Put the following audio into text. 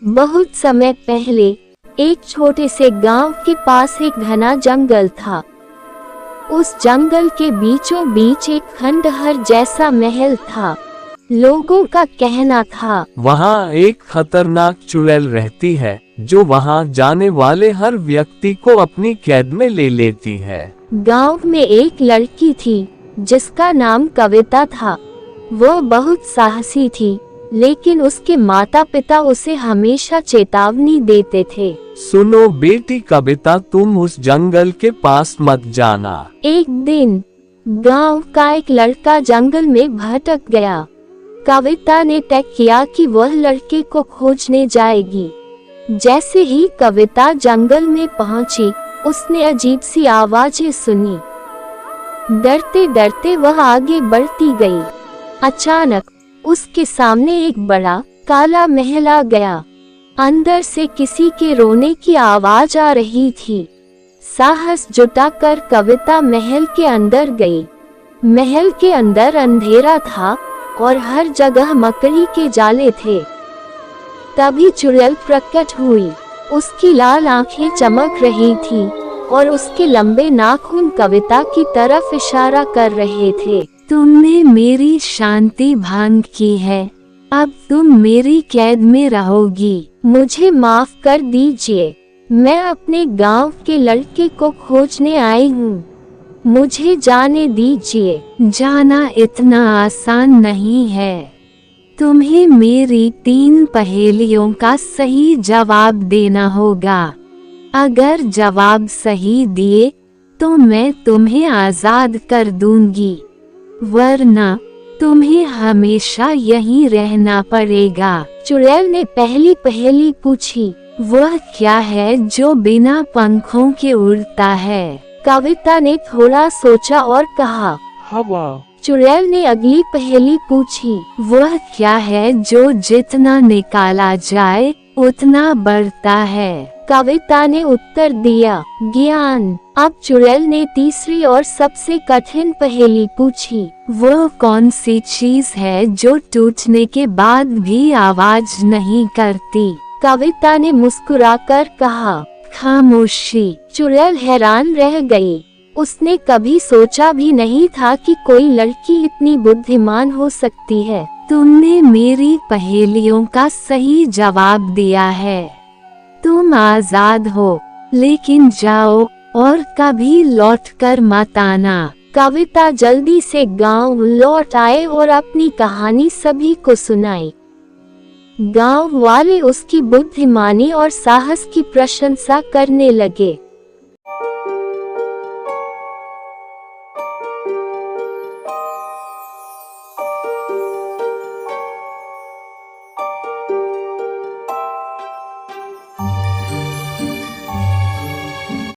बहुत समय पहले एक छोटे से गांव के पास एक घना जंगल था। उस जंगल के बीचों बीच एक खंडहर जैसा महल था। लोगों का कहना था वहाँ एक खतरनाक चुड़ैल रहती है जो वहाँ जाने वाले हर व्यक्ति को अपनी कैद में ले लेती है। गांव में एक लड़की थी जिसका नाम कविता था। वो बहुत साहसी थी, लेकिन उसके माता पिता उसे हमेशा चेतावनी देते थे। सुनो बेटी कविता, तुम उस जंगल के पास मत जाना। एक दिन गांव का एक लड़का जंगल में भटक गया। कविता ने तय किया कि वह लड़के को खोजने जाएगी। जैसे ही कविता जंगल में पहुंची, उसने अजीब सी आवाजें सुनी। डरते डरते वह आगे बढ़ती गई। अचानक उसके सामने एक बड़ा काला महल आ गया। अंदर से किसी के रोने की आवाज आ रही थी। साहस जुटाकर कविता महल के अंदर गई। महल के अंदर अंधेरा था और हर जगह मकड़ी के जाले थे। तभी चुड़ैल प्रकट हुई। उसकी लाल आंखें चमक रही थी और उसके लंबे नाखून कविता की तरफ इशारा कर रहे थे। तुमने मेरी शांति भंग की है, अब तुम मेरी कैद में रहोगी। मुझे माफ कर दीजिए, मैं अपने गांव के लड़के को खोजने आई हूँ। मुझे जाने दीजिए। जाना इतना आसान नहीं है। तुम्हें मेरी 3 पहेलियों का सही जवाब देना होगा। अगर जवाब सही दिए तो मैं तुम्हें आजाद कर दूंगी, वरना तुम्हें हमेशा यहीं रहना पड़ेगा। चुड़ैल ने पहली पहेली पूछी, वह क्या है जो बिना पंखों के उड़ता है? कविता ने थोड़ा सोचा और कहा, हवा। चुड़ैल ने अगली पहेली पूछी, वह क्या है जो जितना निकाला जाए उतना बढ़ता है? कविता ने उत्तर दिया, ज्ञान। अब चुड़ैल ने तीसरी और सबसे कठिन पहेली पूछी, वह कौन सी चीज है जो टूटने के बाद भी आवाज नहीं करती? कविता ने मुस्कुराकर कहा, खामोशी। चुड़ैल हैरान रह गई। उसने कभी सोचा भी नहीं था कि कोई लड़की इतनी बुद्धिमान हो सकती है। तुमने मेरी पहेलियों का सही जवाब दिया है। तुम आजाद हो, लेकिन जाओ और कभी लौटकर मत आना। कविता जल्दी से गांव लौट आए और अपनी कहानी सभी को सुनाई। गांव वाले उसकी बुद्धिमानी और साहस की प्रशंसा करने लगे।